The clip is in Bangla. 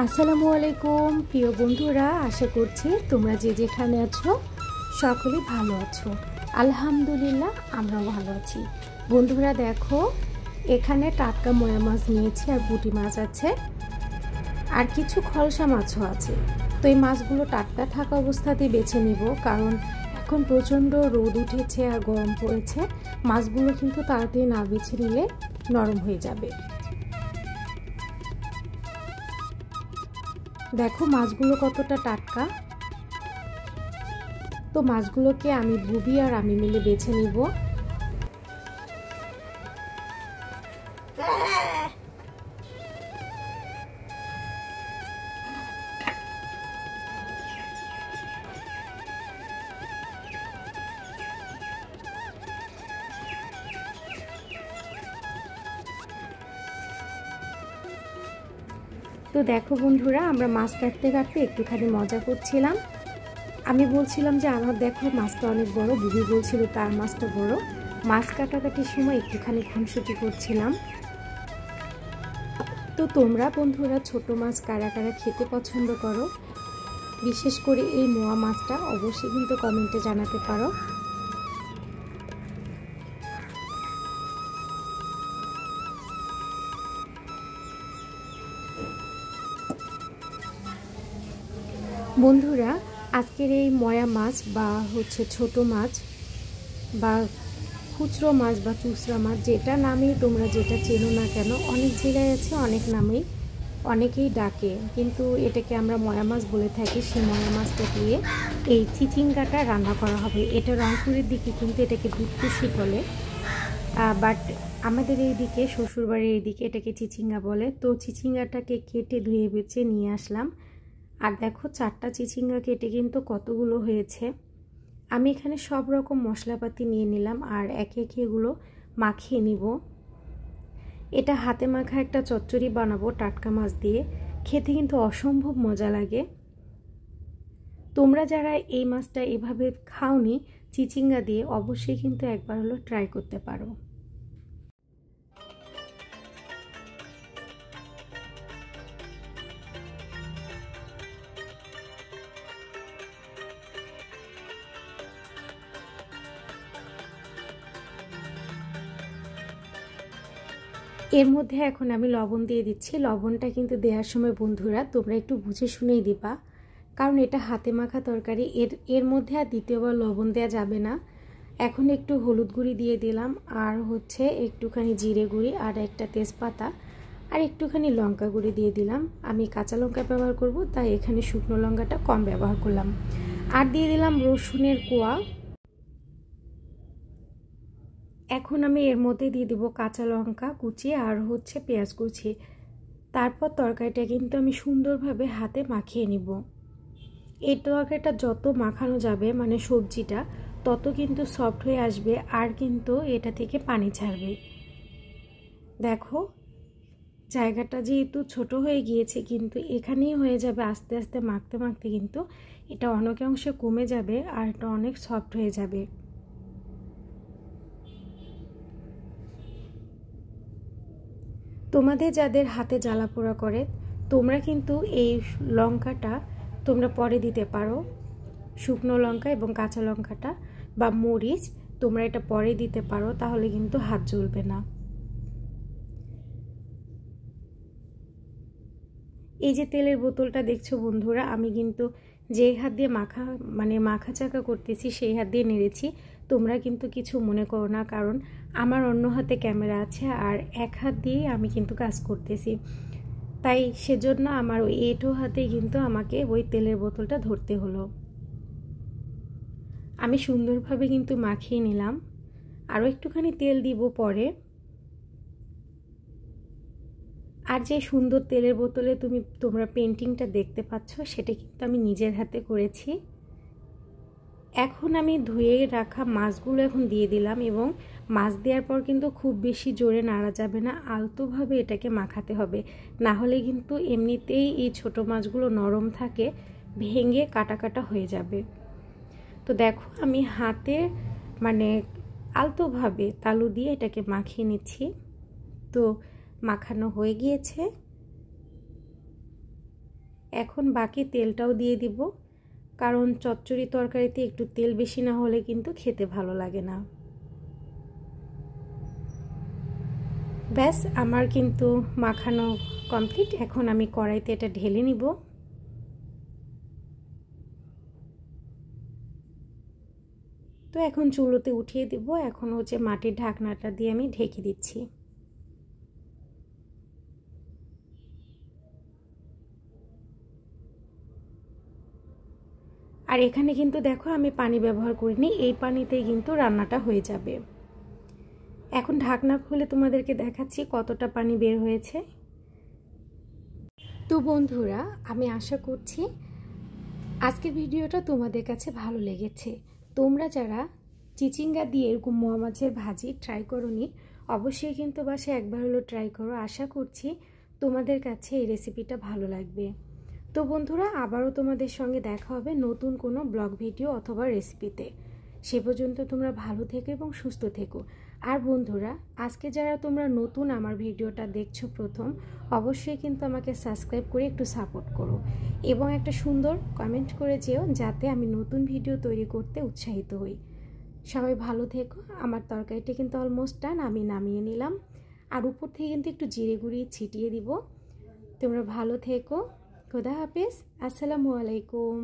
আসসালামু আলাইকুম প্রিয় বন্ধুরা, আশা করছি তোমরা যে যেখানে আছো সকলেই ভালো আছো। আলহামদুলিল্লাহ আমরাও ভালো আছি। বন্ধুরা দেখো, এখানে টাটকা মোয়া মাছ নিয়েছি, আর পুঁটি মাছ আছে, আর কিছু খলসা মাছও আছে। তো এই মাছগুলো টাটকা থাকা অবস্থাতেই বেছে নিব, কারণ এখন প্রচণ্ড রোদ উঠেছে আর গরম পড়েছে। মাছগুলো কিন্তু তাড়াতাড়ি না বেছে নিলে নরম হয়ে যাবে। দেখো মাছগুলো কতটা টাটকা। তো মাছগুলোকে আমি বুবি আর আমি মিলে বেছে নিব। তো দেখো বন্ধুরা, আমরা মাছ কাটতে কাটতে একটুখানি মজা করছিলাম। আমি বলছিলাম যে আমার দেখো মাছটা অনেক বড়, বুবি বলছিল তার মাছটা বড়। মাছ কাটাকাটির সময় একটুখানি খুনসুটি করছিলাম। তো তোমরা বন্ধুরা ছোট মাছ কারা কারা খেতে পছন্দ করো, বিশেষ করে এই মোয়া মাছটা অবশ্যই কিন্তু কমেন্টে জানাতে পারো। বন্ধুরা আজকের এই ময়া মাছ বা ছোট মাছ বা খুচরো মাছ বা চুচড়া মাছ, যেটা নামেই তোমরা যেটা চেনো না কেন, অনেক জায়গায় আছে অনেক নামেই অনেকেই ডাকে, কিন্তু এটাকে আমরা ময়া মাছ বলে থাকি। সেই ময়া মাছটা দিয়ে এই চিচিঙ্গাটা রান্না করা হবে। এটা রংপুরের দিকে কিন্তু এটাকে দুধকুশি বলে, বাট আমাদের এইদিকে শ্বশুরবাড়ির এইদিকে এটাকে চিচিঙ্গা বলে। তো চিচিঙ্গাটাকে কেটে ধুয়ে বেছে নিয়ে আসলাম। আর দেখো 4টা চিচিঙ্গা কেটে কিন্তু কতগুলো হয়েছে। আমি এখানে সব রকম মশলাপাতি নিয়ে নিলাম আর একে একে এগুলো মাখিয়ে নিব। এটা হাতে মাখা একটা চচ্চড়ি বানাবো টাটকা মাছ দিয়ে, খেতে কিন্তু অসম্ভব মজা লাগে। তোমরা যারা এই মাছটা এভাবে খাওনি চিচিঙ্গা দিয়ে, অবশ্যই কিন্তু একবার হলো ট্রাই করতে পারো। এর মধ্যে এখন আমি লবণ দিয়ে দিচ্ছি। লবণটা কিন্তু দেওয়ার সময় বন্ধুরা তোমরা একটু বুঝে শুনেই দিবা, কারণ এটা হাতে মাখা তরকারি, এর মধ্যে আর দ্বিতীয়বার লবণ দেওয়া যাবে না। এখন একটু হলুদ গুঁড়ি দিয়ে দিলাম, আর একটুখানি জিরে গুঁড়ি, আর একটা তেজপাতা, আর একটুখানি লঙ্কা গুঁড়ি দিয়ে দিলাম। আমি কাঁচা লঙ্কা ব্যবহার করব, তাই এখানে শুকনো লঙ্কাটা কম ব্যবহার করলাম। আর দিয়ে দিলাম রসুনের কোয়া। এখন আমি এর মধ্যে দিয়ে দেবো কাঁচা লঙ্কা কুচি আর পেঁয়াজ কুচি। তারপর তরকারিটা কিন্তু আমি সুন্দরভাবে হাতে মাখিয়ে নিব। এই তরকারিটা যত মাখানো যাবে, মানে সবজিটা, তত কিন্তু সফট হয়ে আসবে, আর কিন্তু এটা থেকে পানি ছাড়বে। দেখো জায়গাটা যেহেতু ছোট হয়ে গিয়েছে, কিন্তু এখানেই হয়ে যাবে। আস্তে আস্তে মাখতে মাখতে কিন্তু এটা অনেক অংশে কমে যাবে, আর এটা অনেক সফট হয়ে যাবে। তোমাদের যাদের হাতে জ্বালা পোড়া করে, তোমরা কিন্তু এই লঙ্কাটা তোমরা পরে দিতে পারো। শুকনো লঙ্কা এবং কাঁচা লঙ্কাটা বা মরিচ তোমরা এটা পরে দিতে পারো, তাহলে কিন্তু হাত জ্বলবে না। এই যে তেলের বোতলটা দেখছো বন্ধুরা, আমি কিন্তু যে হাত দিয়ে মাখা চাকা করতেছি সেই হাত দিয়ে নেড়েছি। তোমরা কিন্তু কিছু মনে করো না, কারণ আমার অন্য হাতে ক্যামেরা আছে আর এক হাত দিয়েই আমি কিন্তু কাজ করতেছি, তাই সেজন্য আমার ওই এঁটো হাতেই কিন্তু আমাকে ওই তেলের বোতলটা ধরতে হলো। আমি সুন্দরভাবে কিন্তু মাখিয়ে নিলাম, আরও একটুখানি তেল দিব পরে। আর যে সুন্দর তেলের বোতলে তোমরা পেন্টিংটা দেখতে পাচ্ছ, সেটা কিন্তু আমি নিজের হাতে করেছি। এখন আমি ধুয়ে রাখা মাছগুলো এখন দিয়ে দিলাম, এবং মাছ দেওয়ার পর কিন্তু খুব বেশি জোরে নাড়া যাবে না, আলতোভাবে এটাকে মাখাতে হবে, না হলে কিন্তু এমনিতেই এই ছোট মাছগুলো নরম থাকে, ভেঙে কাটা কাটা হয়ে যাবে। তো দেখো আমি হাতে আলতোভাবে তালু দিয়ে এটাকে মাখিয়ে নিচ্ছি। তো মাখানো হয়ে গিয়েছে। এখন বাকি তেলটাও দিয়ে দিব, কারণ চচ্চড়ি তরকারিতে একটু তেল বেশি না হলে কিন্তু খেতে ভালো লাগে না। ব্যাস আমার কিন্তু মাখানো কমপ্লিট। এখন আমি কড়াইতে এটা ঢেলে নিব। তো এখন চুলোতে উঠিয়ে দিব। এখন হচ্ছে মাটির ঢাকনাটা দিয়ে আমি ঢেকে দিচ্ছি। আর এখানে কিন্তু দেখো আমি পানি ব্যবহার করিনি, এই পানিতেই কিন্তু রান্নাটা হয়ে যাবে। এখন ঢাকনা খুলে তোমাদেরকে দেখাচ্ছি কতটা পানি বের হয়েছে। তো বন্ধুরা, আমি আশা করছি আজকের ভিডিওটা তোমাদের কাছে ভালো লেগেছে। তোমরা যারা চিচিঙ্গা দিয়ে এরকম মোয়া মাছের ভাজি ট্রাই করোনি, অবশ্যই কিন্তু বাসায় একবার হলো ট্রাই করো। আশা করছি তোমাদের কাছে এই রেসিপিটা ভালো লাগবে। তো বন্ধুরা, আবারও তোমাদের সঙ্গে দেখা হবে নতুন কোনো ব্লগ ভিডিও অথবা রেসিপিতে। সে পর্যন্ত তোমরা ভালো থেকো এবং সুস্থ থেকো। আর বন্ধুরা, আজকে যারা তোমরা নতুন আমার ভিডিওটা দেখছো প্রথম, অবশ্যই কিন্তু আমাকে সাবস্ক্রাইব করে একটু সাপোর্ট করো এবং একটা সুন্দর কমেন্ট করে যেও, যাতে আমি নতুন ভিডিও তৈরি করতে উৎসাহিত হই। সবাই ভালো থেকো। আমার তরকারিটা কিন্তু অলমোস্ট ডান, আমি নামিয়ে নিলাম। আর উপর থেকে কিন্তু একটু জিরে গুঁড়ি ছিটিয়ে দিব। তোমরা ভালো থেকো। খোদা হাফেজ। আসসালামু আলাইকুম।